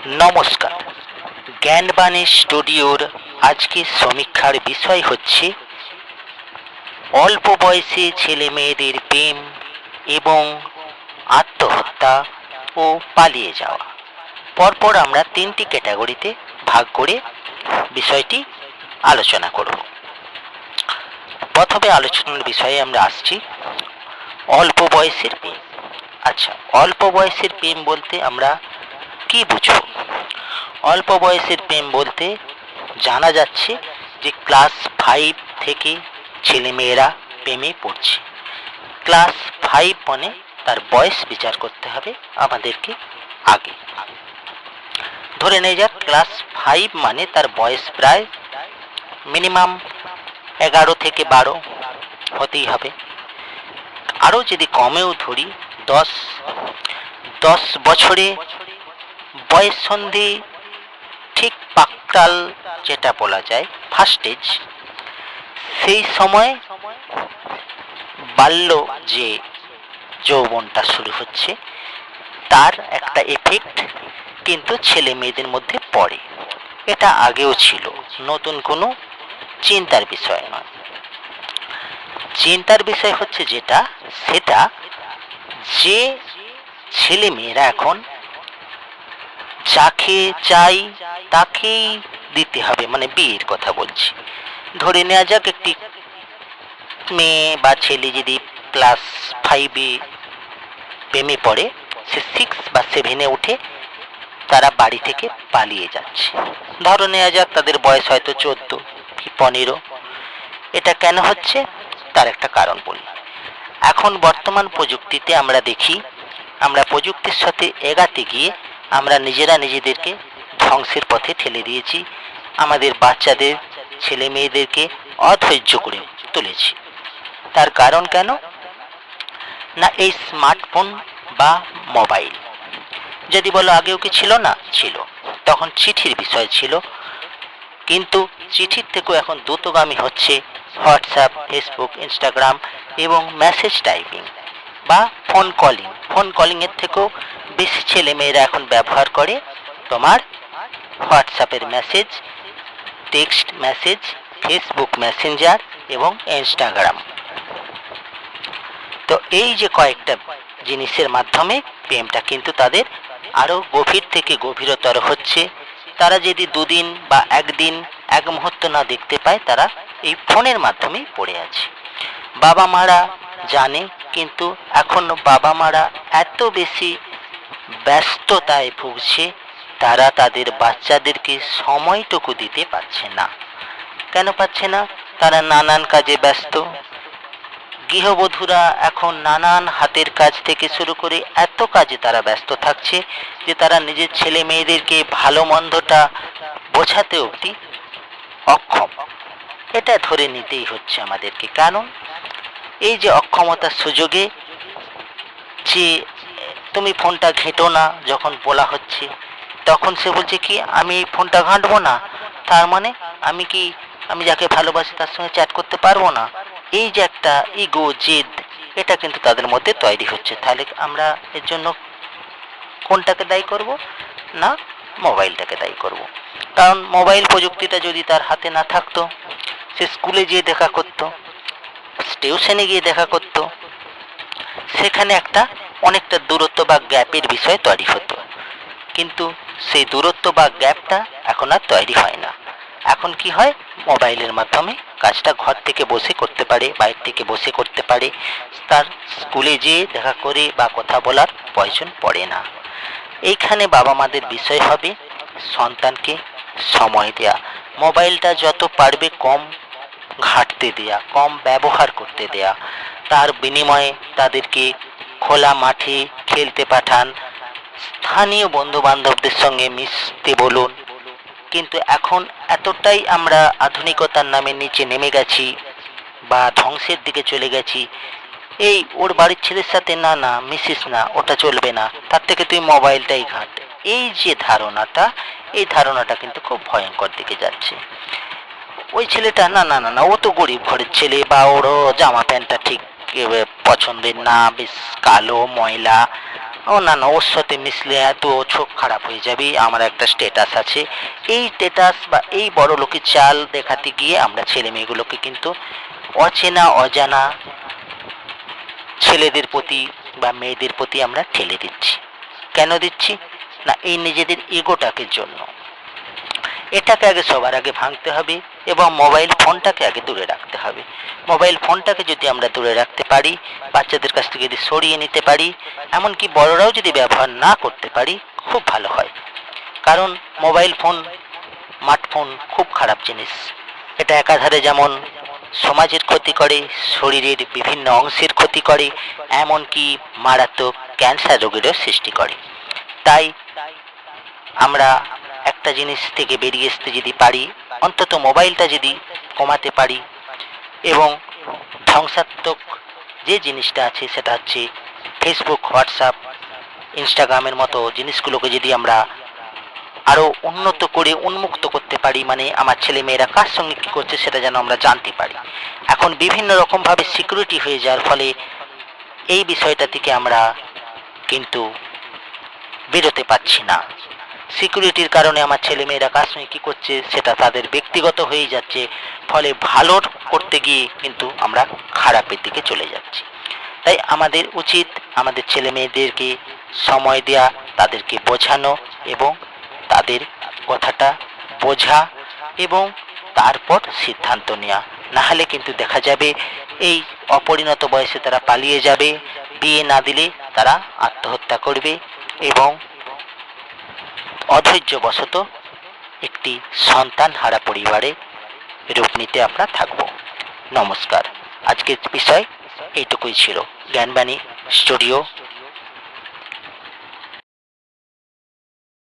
নমস্কার। জ্ঞানবাণী স্টুডিওর আজকের সমীক্ষার বিষয় হচ্ছে অল্প বয়সী ছেলে মেয়েদের প্রেম এবং আত্মহত্যা ও পালিয়ে যাওয়া। পরপর আমরা 3টি ক্যাটাগরিতে ভাগ করে বিষয়টি আলোচনা করব। প্রথমে আলোচনার বিষয়ে আমরা আসছি অল্প বয়সের প্রেম। আচ্ছা, অল্প বয়সের প্রেম বলতে আমরা কি বুঝব? অল্প বয়সের প্রেম বলতে জানা যাচ্ছে যে ক্লাস 5 থেকে ছেলেমেয়েরা প্রেমে পড়ছে। ক্লাস 5 মানে তার বয়স বিচার করতে হবে আমাদেরকে আগে। ধরে নেওয়া যাক ক্লাস 5 মানে তার বয়স প্রায় মিনিমাম 11 থেকে 12 হতেই হবে। আরও যদি কমেও ধরি 10 বছরে বয়স সন্ধি ঠিক পাককাল যেটা বলা যায় ফার্স্ট এজ, সেই সময় বাল্য যে যৌবনটা শুরু হচ্ছে তার একটা এফেক্ট কিন্তু ছেলে মেয়েদের মধ্যে পড়ে। এটা আগেও ছিল, নতুন কোনো চিন্তার বিষয় নয়। চিন্তার বিষয় হচ্ছে সেটা যে ছেলে মেয়েরা এখন যাকে চাই তাকেই দিতে হবে, মানে বিয়ের কথা বলছি। ধরে নেওয়া যাক একটি মেয়ে বা ছেলে যদি ক্লাস 5-এ প্রেমে পড়ে, সে 6 বা 7-এ উঠে তারা বাড়ি থেকে পালিয়ে যাচ্ছে। ধরে নেওয়া যাক তাদের বয়স হয়তো 14 কি 15। এটা কেন হচ্ছে তার একটা কারণ বলি। এখন বর্তমান প্রযুক্তিতে আমরা দেখি, আমরা প্রযুক্তির সাথে এগাতে গিয়ে আমরা নিজেদেরকে ধ্বংসের পথে ঠেলে দিয়েছি। আমাদের বাচ্চাদের ছেলে মেয়েদেরকে অধৈর্য করে তুলেছি। তার কারণ কেন না, এই স্মার্টফোন বা মোবাইল। যদি বলো আগেও কি ছিল না? ছিল। তখন চিঠির বিষয় ছিল, কিন্তু চিঠির থেকেও এখন দ্রুতগামী হচ্ছে হোয়াটসঅ্যাপ, ফেসবুক, ইনস্টাগ্রাম এবং মেসেজ টাইপিং বা ফোন কলিংয়ের থেকেও বেশি ছেলে মেয়েরা এখন ব্যবহার করে তোমার হোয়াটসঅ্যাপের message, text message, Facebook Messenger এবং ইনস্টাগ্রাম। তো এই যে কয়েকটা জিনিসের মাধ্যমে প্রেমটা কিন্তু তাদের আরও গভীর থেকে গভীরতর হচ্ছে। তারা যদি 2 দিন বা 1 দিন 1 মুহূর্ত না দেখতে পায়, তারা এই ফোনের মাধ্যমেই পড়ে আছে। বাবা মারা জানে, কিন্তু এখন বাবা মারা এত বেশি ব্যস্ততায় ভুগছে, তারা তাদের বাচ্চাদেরকে সময়টুকু দিতে পারছে না। কেন পাচ্ছে না? তারা নানান কাজে ব্যস্ত। গৃহবধূরা এখন নানান হাতের কাজ থেকে শুরু করে এত কাজে তারা ব্যস্ত থাকছে যে তারা নিজের ছেলে মেয়েদেরকে ভালো মন্দটা বোঝাতে অবধি অক্ষম। এটা ধরে নিতেই হচ্ছে আমাদেরকে। কারণ এই যে অক্ষমতার সুযোগে যে তুমি ফোনটা ঘেঁটো না যখন বলা হচ্ছে, তখন সে বলছে কি আমি এই ফোনটা ঘাঁটবো না, তার মানে আমি যাকে ভালোবাসি তার সঙ্গে চ্যাট করতে পারবো না। এই যে একটা ইগো, জেদ, এটা কিন্তু তাদের মধ্যে তৈরি হচ্ছে। তাহলে আমরা এর জন্য কোনটাকে দায়ী করব? না, মোবাইলটাকে দায়ী করব। কারণ মোবাইল প্রযুক্তিটা যদি তার হাতে না থাকতো, সে স্কুলে গিয়ে দেখা করতো, টিউশনে গিয়ে দেখা করতো, সেখানে অনেকটা দূরত্ব বা গ্যাপের বিষয় তৈরি হতো। কিন্তু সেই দূরত্ব বা গ্যাপটা এখন আর তৈরি হয় না। এখন কি হয়, মোবাইলের মাধ্যমে কাজটা ঘর থেকে বসে করতে পারে, বাইরে থেকে বসে করতে পারে। তার স্কুলে যেয়ে দেখা করে বা কথা বলার প্রয়োজন পড়ে না। এইখানে বাবা মাদের বিষয় হবে সন্তানকে সময় দেয়া, মোবাইলটা যত পারবে কম ঘাঁটতে দেয়া, কম ব্যবহার করতে দেয়া। তার বিনিময়ে তাদেরকে খোলা মাঠে খেলতে পাঠান, স্থানীয় বন্ধু বান্ধবদের সঙ্গে মিশতে বলুন। কিন্তু এখন এতটাই আমরা আধুনিকতার নামে নিচে নেমে গেছি বা ধ্বংসের দিকে চলে গেছি, এই ওর বাড়ির ছেলের সাথে না মিশিস না, ওটা চলবে না, তার থেকে তুই মোবাইলটাই ঘাঁট। এই যে ধারণাটা, এই ধারণাটা কিন্তু খুব ভয়ঙ্কর দিকে যাচ্ছে। ওই ছেলেটা না ও তো গরিব ঘরের ছেলে, বা ওরও জামা প্যান্টটা ঠিক পছন্দের না, বেশ কালো ময়লা, অন্যান্য ওর সাথে মিশলে এত চোখ খারাপ হয়ে যাবে, আমার একটা স্ট্যাটাস আছে। এই স্ট্যাটাস বা এই বড় লোকের চাল দেখাতে গিয়ে আমরা ছেলে মেয়েগুলোকে কিন্তু অচেনা অজানা ছেলেদের প্রতি বা মেয়েদের প্রতি আমরা ঠেলে দিচ্ছি। কেন দিচ্ছি না, এই নিজেদের ইগোটাকে জন্য। এটাকে আগে সবার আগে ভাঙতে হবে এবং মোবাইল ফোনটাকে আগে দূরে রাখতে হবে। মোবাইল ফোনটাকে যদি আমরা দূরে রাখতে পারি, বাচ্চাদের কাছ থেকে যদি সরিয়ে নিতে পারি, এমনকি বড়রাও যদি ব্যবহার না করতে পারি, খুব ভালো হয়। কারণ মোবাইল ফোন, স্মার্টফোন খুব খারাপ জিনিস। এটা একাধারে যেমন সমাজের ক্ষতি করে, শরীরের বিভিন্ন অংশের ক্ষতি করে, এমনকি মারাত্মক ক্যান্সার রোগেরও সৃষ্টি করে। তাই আমরা একটা জিনিস থেকে বেরিয়ে আসতে যদি পারি, অন্তত মোবাইলটা যদি কমাতে পারি, এবং ধ্বংসাত্মক যে জিনিসটা আছে সেটা হচ্ছে ফেসবুক, হোয়াটসঅ্যাপ, ইনস্টাগ্রামের মতো জিনিসগুলোকে যদি আমরা আরও উন্নত করে উন্মুক্ত করতে পারি, মানে আমার ছেলে মেয়েরা কার সঙ্গে কী করছে সেটা যেন আমরা জানতে পারি। এখন বিভিন্ন রকমভাবে সিকিউরিটি হয়ে যাওয়ার ফলে এই বিষয়টা থেকে আমরা কিন্তু বেরোতে পারছি না। সিকিউরিটির কারণে আমার ছেলে মেয়েরা কার সঙ্গে কী করছে সেটা তাদের ব্যক্তিগত হয়ে যাচ্ছে, ফলে ভালোর করতে গিয়ে কিন্তু আমরা খারাপের দিকে চলে যাচ্ছি। তাই আমাদের উচিত আমাদের ছেলে মেয়েদেরকে সময় দেওয়া, তাদেরকে বোঝানো এবং তাদের কথাটা বোঝা এবং তারপর সিদ্ধান্ত নেওয়া। নাহলে কিন্তু দেখা যাবে এই অপরিণত বয়সে তারা পালিয়ে যাবে, বিয়ে না দিলে তারা আত্মহত্যা করবে এবং অধৈর্যবশত একটি সন্তানহারা পরিবারে রূপ নিতে আমরা থাকব। নমস্কার। আজকের বিষয় এইটুকুই ছিল। জ্ঞানবাণী স্টুডিও